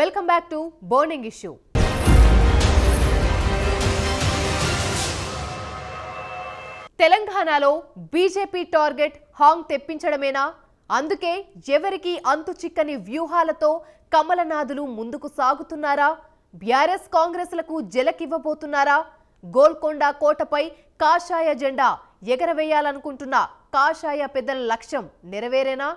Welcome back to burning issue. తెలంగాణలో BJP target Hong తెప్పించడమేనా? అందుకే ఎవరికి అంతు చిక్కని వ్యూహాలతో కమలనాథులు ముందుకు సాగుతున్నారా? బీఆర్ఎస్ కాంగ్రెస్లకు జలకివ్వబోతున్నారా? గోల్కొండ కోటపై కాషాయ జెండా ఎగరవేయాలనుకుంటున్న కాషాయ పెద్దల లక్ష్యం నెరవేరేనా?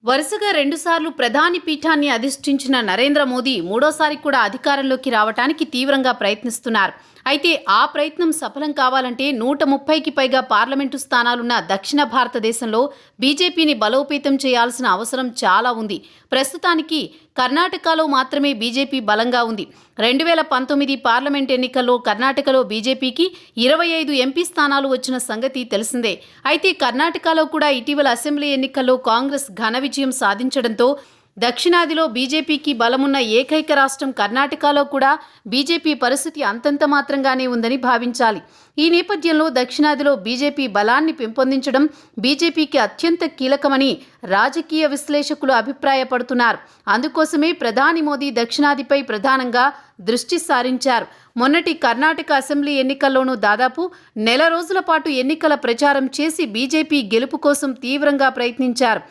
వరుసగా 2 సార్లు ప్రధాని పీఠాన్ని అధిష్ఠించిన నరేంద్ర మోదీ మూడోసారి కూడా అధికారంలోకి రావడానికి తీవ్రంగా ప్రయత్నిస్తున్నారు. అయితే ఆ ప్రయత్నం సఫలం కావాలంటే 130కి పైగా పార్లమెంటు స్థానాలున్న దక్షిణ భారతదేశంలో బీజేపీని బలోపేతం చేయాల్సిన అవసరం చాలా ఉంది. ప్రస్తుతానికి కర్ణాటకలో మాత్రమే బీజేపీ బలంగా ఉంది. 2019 పార్లమెంట్ ఎన్నికల్లో కర్ణాటకలో బీజేపీకి 25 ఎంపీ స్థానాలు వచ్చిన సంగతి తెలిసిందే. అయితే కర్ణాటకలో కూడా ఇటీవల అసెంబ్లీ ఎన్నికల్లో కాంగ్రెస్ ఘన విజయం సాధించడంతో దక్షిణాదిలో బీజేపీకి బలమున్న ఏకైక రాష్ట్రం కర్ణాటకలో కూడా బీజేపీ పరిస్థితి అంతంత మాత్రంగానే ఉందని భావించాలి. ఈ నేపథ్యంలో దక్షిణాదిలో బీజేపీ బలాన్ని పెంపొందించడం బీజేపీకి అత్యంత కీలకమని రాజకీయ విశ్లేషకులు అభిప్రాయపడుతున్నారు. అందుకోసమే ప్రధాని మోదీ దక్షిణాదిపై ప్రధానంగా దృష్టి సారించారు. మొన్నటి కర్ణాటక అసెంబ్లీ ఎన్నికల్లోనూ దాదాపు నెల రోజుల పాటు ఎన్నికల ప్రచారం చేసి బీజేపీ గెలుపు కోసం తీవ్రంగా ప్రయత్నించారు.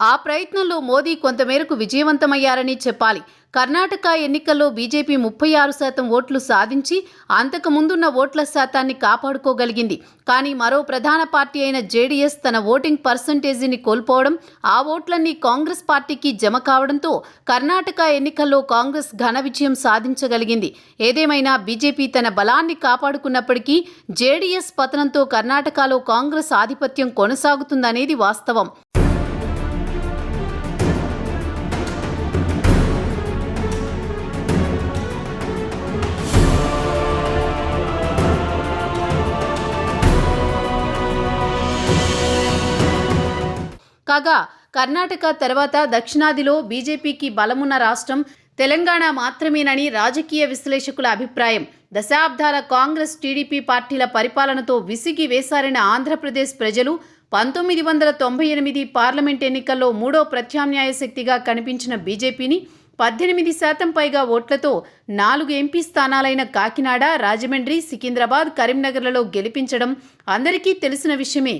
ఆ ప్రయత్నంలో మోదీ కొంతమేరకు విజయవంతమయ్యారని చెప్పాలి. కర్ణాటక ఎన్నికల్లో బీజేపీ 36% ఓట్లు సాధించి అంతకు ముందున్న ఓట్ల శాతాన్ని కాపాడుకోగలిగింది. కానీ మరో ప్రధాన పార్టీ అయిన జేడీఎస్ తన ఓటింగ్ పర్సంటేజీని కోల్పోవడం, ఆ ఓట్లన్నీ కాంగ్రెస్ పార్టీకి జమ కావడంతో కర్ణాటక ఎన్నికల్లో కాంగ్రెస్ ఘన విజయం సాధించగలిగింది. ఏదేమైనా బీజేపీ తన బలాన్ని కాపాడుకున్నప్పటికీ జేడీఎస్ పతనంతో కర్ణాటకలో కాంగ్రెస్ ఆధిపత్యం కొనసాగుతుందనేది వాస్తవం. కాగా కర్ణాటక తర్వాత దక్షిణాదిలో బీజేపీకి బలమున్న రాష్ట్రం తెలంగాణ మాత్రమేనని రాజకీయ విశ్లేషకుల అభిప్రాయం. దశాబ్దాల కాంగ్రెస్ టీడీపీ పార్టీల పరిపాలనతో విసిగి వేసారిన ఆంధ్రప్రదేశ్ ప్రజలు 1998 పార్లమెంట్ ఎన్నికల్లో మూడో ప్రత్యామ్నాయ శక్తిగా కనిపించిన బీజేపీని 18% పైగా ఓట్లతో 4 ఎంపీ స్థానాలైన కాకినాడ, రాజమండ్రి, సికింద్రాబాద్, కరీంనగర్లలో గెలిపించడం అందరికీ తెలిసిన విషయమే.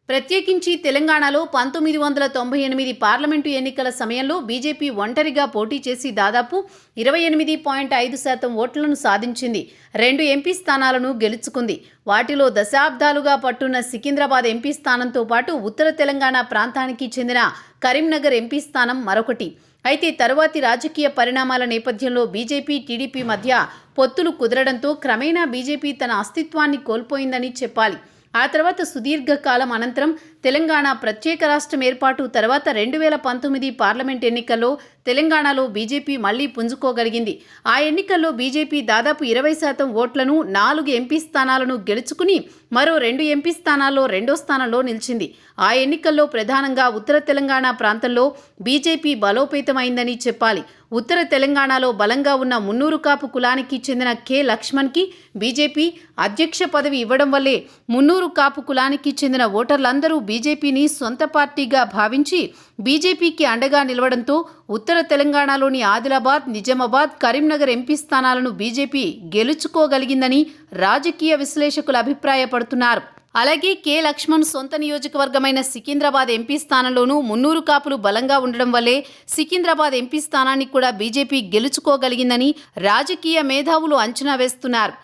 ప్రత్యేకించి తెలంగాణలో 1998 పార్లమెంటు ఎన్నికల సమయంలో బీజేపీ ఒంటరిగా పోటీ చేసి దాదాపు 28.5% ఓట్లను సాధించింది. 2 ఎంపీ స్థానాలను గెలుచుకుంది. వాటిలో దశాబ్దాలుగా పట్టున్న సికింద్రాబాద్ ఎంపీ స్థానంతో పాటు ఉత్తర తెలంగాణ ప్రాంతానికి చెందిన కరీంనగర్ ఎంపీ స్థానం మరొకటి. అయితే తరువాతి రాజకీయ పరిణామాల నేపథ్యంలో బీజేపీ, టీడీపీ మధ్య పొత్తులు కుదరడంతో క్రమేణా బీజేపీ తన అస్తిత్వాన్ని కోల్పోయిందని చెప్పాలి. ఆ తర్వాత సుదీర్ఘకాలం అనంతరం తెలంగాణ ప్రత్యేక రాష్ట్రం ఏర్పాటు తర్వాత 2019 పార్లమెంట్ ఎన్నికల్లో తెలంగాణలో బీజేపీ మళ్లీ పుంజుకోగలిగింది. ఆ ఎన్నికల్లో బీజేపీ దాదాపు 20% ఓట్లను, 4 ఎంపీ స్థానాలను గెలుచుకుని మరో 2 ఎంపీ స్థానాల్లో రెండో స్థానంలో నిలిచింది. ఆ ఎన్నికల్లో ప్రధానంగా ఉత్తర తెలంగాణ ప్రాంతంలో బీజేపీ బలోపేతమైందని చెప్పాలి. ఉత్తర తెలంగాణలో బలంగా ఉన్న మున్నూరు కాపు కులానికి చెందిన కె లక్ష్మణ్కి బీజేపీ అధ్యక్ష పదవి ఇవ్వడం వల్లే మున్నూరు కాపు కులానికి చెందిన ఓటర్లందరూ బీజేపీని సొంత పార్టీగా భావించి బీజేపీకి అండగా నిలవడంతో ఉత్తర తెలంగాణలోని ఆదిలాబాద్, నిజామాబాద్, కరీంనగర్ ఎంపీ స్థానాలను బీజేపీ గెలుచుకోగలిగిందని రాజకీయ విశ్లేషకులు అభిప్రాయపడుతున్నారు. అలాగే కె లక్ష్మణ్ సొంత నియోజకవర్గమైన సికింద్రాబాద్ ఎంపీ స్థానంలోనూ మున్నూరు కాపులు బలంగా ఉండడం వల్లే సికింద్రాబాద్ ఎంపీ స్థానాన్ని కూడా బీజేపీ గెలుచుకోగలిగిందని రాజకీయ మేధావులు అంచనా వేస్తున్నారు.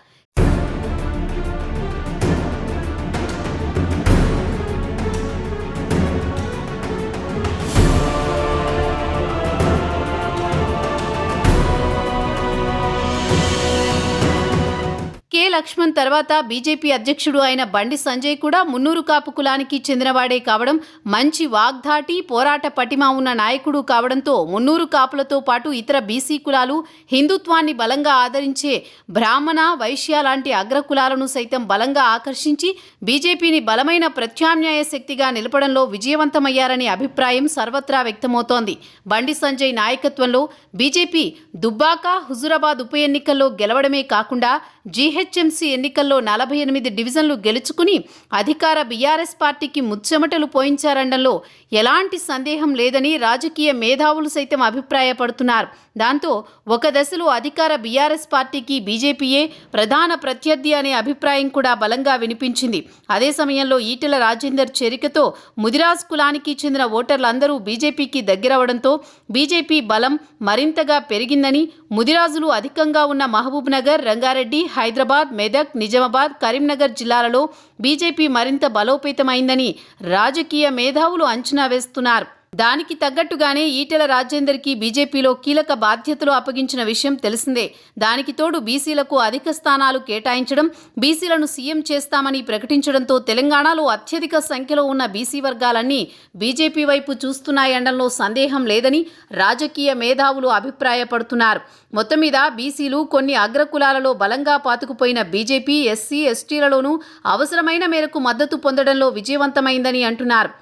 కె లక్ష్మణ్ తర్వాత బీజేపీ అధ్యక్షుడు అయిన బండి సంజయ్ కూడా మున్నూరు కాపు కులానికి చెందినవాడే కావడం, మంచి వాగ్ధాటి పోరాట పటిమ ఉన్న నాయకుడు కావడంతో మున్నూరు కాపులతో పాటు ఇతర బీసీ కులాలు హిందుత్వాన్ని బలంగా ఆదరించే బ్రాహ్మణ, వైశ్య లాంటి అగ్రకులాలను సైతం బలంగా ఆకర్షించి బీజేపీని బలమైన ప్రత్యామ్నాయ శక్తిగా నిలపడంలో విజయవంతమయ్యారనే అభిప్రాయం సర్వత్రా వ్యక్తమవుతోంది. బండి సంజయ్ నాయకత్వంలో బీజేపీ దుబ్బాక, హుజురాబాద్ ఉప ఎన్నికల్లో గెలవడమే కాకుండా జీహెచ్ఎంసీ ఎన్నికల్లో 48 డివిజన్లు గెలుచుకుని అధికార బీఆర్ఎస్ పార్టీకి ముచ్చెమటలు పోయించారనడంలో ఎలాంటి సందేహం లేదని రాజకీయ మేధావులు సైతం అభిప్రాయపడుతున్నారు. దాంతో ఒక దశలో అధికార బీఆర్ఎస్ పార్టీకి బీజేపీయే ప్రధాన ప్రత్యర్థి అనే అభిప్రాయం కూడా బలంగా వినిపించింది. అదే సమయంలో ఈటెల రాజేందర్ చేరికతో ముదిరాజ్ కులానికి చెందిన ఓటర్లందరూ బీజేపీకి దగ్గరవడంతో బీజేపీ బలం మరింతగా పెరిగిందని, ముదిరాజులు అధికంగా ఉన్న మహబూబ్ నగర్, రంగారెడ్డి, హైదరాబాద్, మెదక్, నిజామాబాద్, కరీంనగర్ జిల్లాలలో బీజేపీ మరింత బలోపేతమైందని రాజకీయ మేధావులు అంచనా వేస్తున్నారు. దానికి తగ్గట్టుగానే ఈటెల రాజేందర్కి బీజేపీలో కీలక బాధ్యతలు అప్పగించిన విషయం తెలిసిందే. దానికి తోడు బీసీలకు అధిక స్థానాలు కేటాయించడం, బీసీలను సీఎం చేస్తామని ప్రకటించడంతో తెలంగాణలో అత్యధిక సంఖ్యలో ఉన్న బీసీ వర్గాలన్నీ బీజేపీ వైపు చూస్తున్నాయనడంలో సందేహం లేదని రాజకీయ మేధావులు అభిప్రాయపడుతున్నారు. మొత్తం మీద బీసీలు కొన్ని అగ్రకులాలలో బలంగా పాతుకుపోయిన బీజేపీ ఎస్సీ, ఎస్టీలలోనూ అవసరమైన మేరకు మద్దతు పొందడంలో విజయవంతమైందని అంటున్నారు.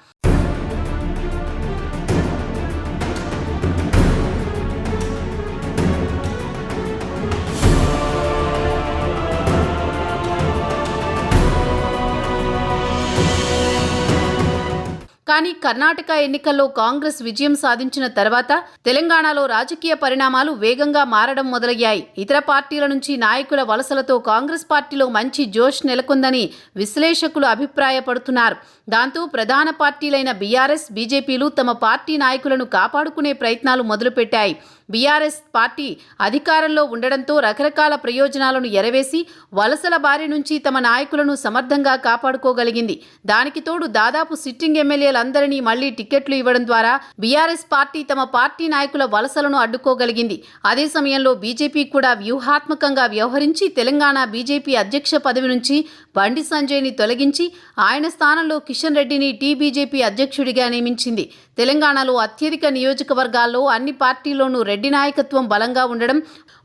కానీ కర్ణాటక ఎన్నికల్లో కాంగ్రెస్ విజయం సాధించిన తర్వాత తెలంగాణలో రాజకీయ పరిణామాలు వేగంగా మారడం మొదలయ్యాయి. ఇతర పార్టీల నుంచి నాయకుల వలసలతో కాంగ్రెస్ పార్టీలో మంచి జోష్ నెలకొందని విశ్లేషకులు అభిప్రాయపడుతున్నారు. దాంతో ప్రధాన పార్టీలైన బీఆర్ఎస్, బీజేపీలు తమ పార్టీ నాయకులను కాపాడుకునే ప్రయత్నాలు మొదలుపెట్టాయి. బీఆర్ఎస్ పార్టీ అధికారంలో ఉండడంతో రకరకాల ప్రయోజనాలను ఎరవేసి వలసల బారి నుంచి తమ నాయకులను సమర్థంగా కాపాడుకోగలిగింది. దానికి తోడు దాదాపు సిట్టింగ్ ఎమ్మెల్యేలందరినీ మళ్లీ టికెట్లు ఇవ్వడం ద్వారా బీఆర్ఎస్ పార్టీ తమ పార్టీ నాయకుల వలసలను అడ్డుకోగలిగింది. అదే సమయంలో బీజేపీ కూడా వ్యూహాత్మకంగా వ్యవహరించి తెలంగాణ బీజేపీ అధ్యక్ష పదవి నుంచి బండి సంజయ్ని తొలగించి ఆయన స్థానంలో కిషన్ రెడ్డిని టీబీజేపీ అధ్యక్షుడిగా నియమించింది. తెలంగాణలో అత్యధిక నియోజకవర్గాల్లో అన్ని పార్టీల్లోనూ రెడ్డి నాయకత్వం బలంగా ఉండడం,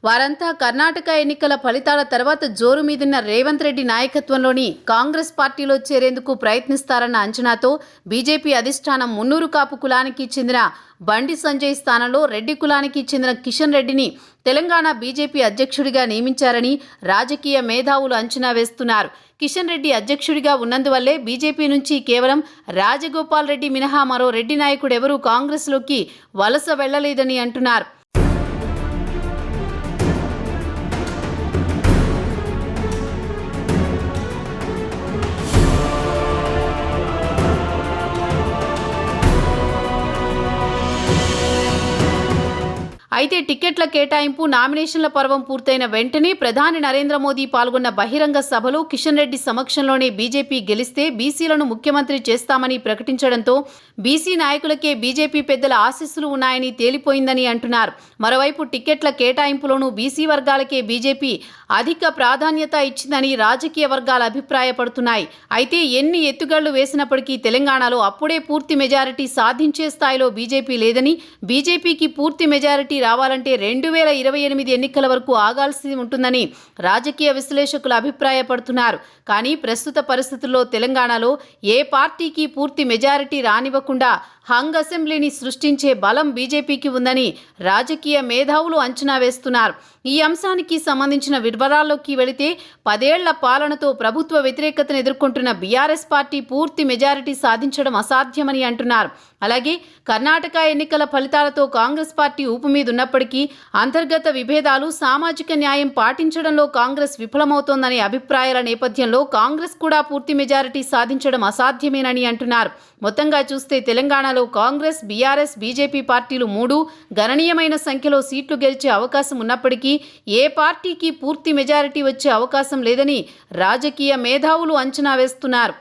వారంతా కర్ణాటక ఎన్నికల ఫలితాల తర్వాత జోరు మీదున్న రేవంత్ రెడ్డి నాయకత్వంలోని కాంగ్రెస్ పార్టీలో చేరేందుకు ప్రయత్నిస్తారన్న అంచనాతో బీజేపీ అధిష్టానం మున్నూరు కాపు కులానికి చెందిన బండి సంజయ్ స్థానంలో రెడ్డి కులానికి చెందిన కిషన్ రెడ్డిని తెలంగాణ బీజేపీ అధ్యక్షుడిగా నియమించారని రాజకీయ మేధావులు అంచనా వేస్తున్నారు. కిషన్ రెడ్డి అధ్యక్షుడిగా ఉన్నందువల్లే బీజేపీ నుంచి కేవలం రాజగోపాల్ రెడ్డి మినహా మరో రెడ్డి నాయకుడెవరూ కాంగ్రెస్లోకి వలస వెళ్లలేదని అంటున్నారు. అయితే టికెట్ల కేటాయింపు, నామినేషన్ల పర్వం పూర్తయిన వెంటనే ప్రధాని నరేంద్ర మోదీ పాల్గొన్న బహిరంగ సభలో కిషన్ రెడ్డి సమక్షంలోనే బీజేపీ గెలిస్తే బీసీలను ముఖ్యమంత్రి చేస్తామని ప్రకటించడంతో బీసీ నాయకులకే బీజేపీ పెద్దల ఆశీస్సులు ఉన్నాయని తేలిపోయిందని అంటున్నారు. మరోవైపు టికెట్ల కేటాయింపులోనూ బీసీ వర్గాలకే బీజేపీ అధిక ప్రాధాన్యత ఇచ్చిందని రాజకీయ వర్గాలు అభిప్రాయపడుతున్నాయి. అయితే ఎన్ని ఎత్తుగళ్లు వేసినప్పటికీ తెలంగాణలో అప్పుడే పూర్తి మెజారిటీ సాధించే స్థాయిలో బీజేపీ లేదని, బీజేపీకి పూర్తి మెజారిటీ రావాలంటే 2028 ఎన్నికల వరకు ఆగాల్సి ఉంటుందని రాజకీయ విశ్లేషకులు అభిప్రాయపడుతున్నారు. కానీ ప్రస్తుత పరిస్థితుల్లో తెలంగాణలో ఏ పార్టీకి పూర్తి మెజారిటీ రానివ్వకుండా హంగ్ అసెంబ్లీని సృష్టించే బలం బీజేపీకి ఉందని రాజకీయ మేధావులు అంచనా వేస్తున్నారు. ఈ అంశానికి సంబంధించిన వివరాల్లోకి వెళితే 10 ఏళ్ల పాలనతో ప్రభుత్వ వ్యతిరేకతను ఎదుర్కొంటున్న బీఆర్ఎస్ పార్టీ పూర్తి మెజారిటీ సాధించడం అసాధ్యమని అంటున్నారు. అలాగే కర్ణాటక ఎన్నికల ఫలితాలతో కాంగ్రెస్ పార్టీ ఊపు మీద ఉన్నప్పటికీ అంతర్గత విభేదాలు, సామాజిక న్యాయం పాటించడంలో కాంగ్రెస్ విఫలమవుతోందనే అభిప్రాయాల నేపథ్యంలో కాంగ్రెస్ కూడా పూర్తి మెజారిటీ సాధించడం అసాధ్యమేనని అంటున్నారు. మొత్తంగా చూస్తే తెలంగాణలో కాంగ్రెస్, బీఆర్ఎస్, బీజేపీ పార్టీలు 3 గణనీయమైన సంఖ్యలో సీట్లు గెలిచే అవకాశం ఉన్నప్పటికీ ఏ పార్టీకి పూర్తి మెజారిటీ వచ్చే అవకాశం లేదని రాజకీయ మేధావులు అంచనా వేస్తున్నారు.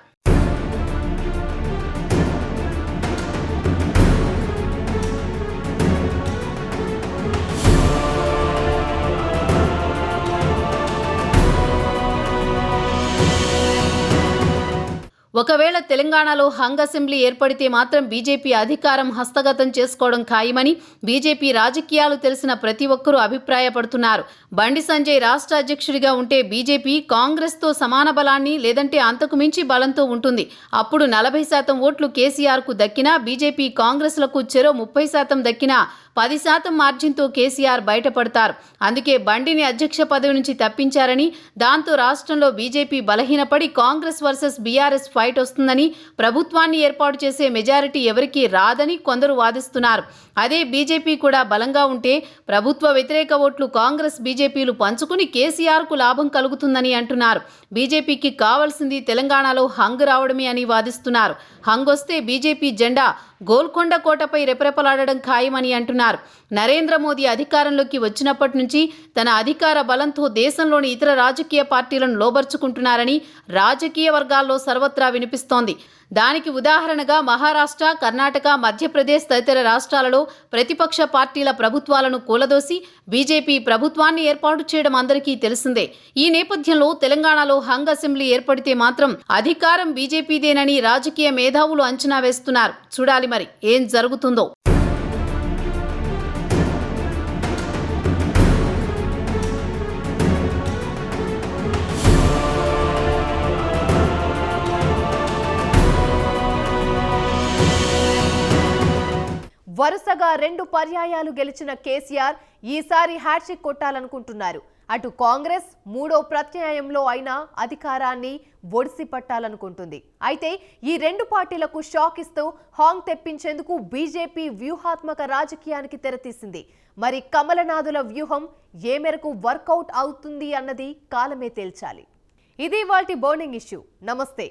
ఒకవేళ తెలంగాణలో హంగ్ అసెంబ్లీ ఏర్పడితే మాత్రం బీజేపీ అధికారం హస్తగతం చేసుకోవడం ఖాయమని బీజేపీ రాజకీయాలు తెలిసిన ప్రతి ఒక్కరూ అభిప్రాయపడుతున్నారు. బండి సంజయ్ రాష్ట్ర అధ్యక్షుడిగా ఉంటే బీజేపీ కాంగ్రెస్తో సమాన బలాన్ని లేదంటే అంతకు మించి బలంతో ఉంటుంది. అప్పుడు 40% ఓట్లు కేసీఆర్కు దక్కినా బీజేపీ కాంగ్రెస్లకు చెరో 30% దక్కినా 10% మార్జిన్తో కేసీఆర్ బయటపడతారు. అందుకే బండిని అధ్యక్ష పదవి నుంచి తప్పించారని, దాంతో రాష్ట్రంలో బీజేపీ బలహీనపడి కాంగ్రెస్ వర్సెస్ బీఆర్ఎస్ ఫైట్ వస్తుందని, ప్రభుత్వాన్ని ఏర్పాటు చేసే మెజారిటీ ఎవరికీ రాదని కొందరు వాదిస్తున్నారు. అదే బీజేపీ కూడా బలంగా ఉంటే ప్రభుత్వ వ్యతిరేక ఓట్లు కాంగ్రెస్ బీజేపీలు పంచుకుని కేసీఆర్కు లాభం కలుగుతుందని అంటున్నారు. బీజేపీకి కావాల్సింది తెలంగాణలో హంగ్ రావడమే అని వాదిస్తున్నారు. హంగ్ వస్తే బీజేపీ జెండా గోల్కొండ కోటపై రెపరెపలాడడం ఖాయమని అంటున్నారు. నరేంద్ర మోదీ అధికారంలోకి వచ్చినప్పటి నుంచి తన అధికార బలంతో దేశంలోని ఇతర రాజకీయ పార్టీలను లోబర్చుకుంటున్నారని రాజకీయ వర్గాల్లో సర్వత్రా వినిపిస్తోంది. దానికి ఉదాహరణగా మహారాష్ట్ర, కర్ణాటక, మధ్యప్రదేశ్ తదితర రాష్ట్రాలలో ప్రతిపక్ష పార్టీల ప్రభుత్వాలను కూలదోసి బీజేపీ ప్రభుత్వాన్ని ఏర్పాటు చేయడం అందరికీ తెలిసిందే. ఈ నేపథ్యంలో తెలంగాణలో హంగ్ అసెంబ్లీ ఏర్పడితే మాత్రం అధికారం బీజేపీదేనని రాజకీయ మేధావులు అంచనా వేస్తున్నారు. చూడాలి మరి ఏం జరుగుతుందో. వరుసగా 2 పర్యాయాలు గెలిచిన కేసీఆర్ ఈసారి హ్యాట్రిక్ కొట్టాలనుకుంటున్నారు. అటు కాంగ్రెస్ 3వ ప్రత్యాయంలో అయినా అధికారాన్ని ఒడిసి పట్టాలనుకుంటుంది. అయితే ఈ 2 పార్టీలకు షాక్ ఇస్తూ హాంగ్ తెప్పించేందుకు బీజేపీ వ్యూహాత్మక రాజకీయానికి తెరతీసింది. మరి కమలనాథుల వ్యూహం ఏ మేరకు వర్కౌట్ అవుతుంది అన్నది కాలమే తేల్చాలి. ఇది ఇవాల్టి బర్నింగ్ ఇష్యూ. నమస్తే.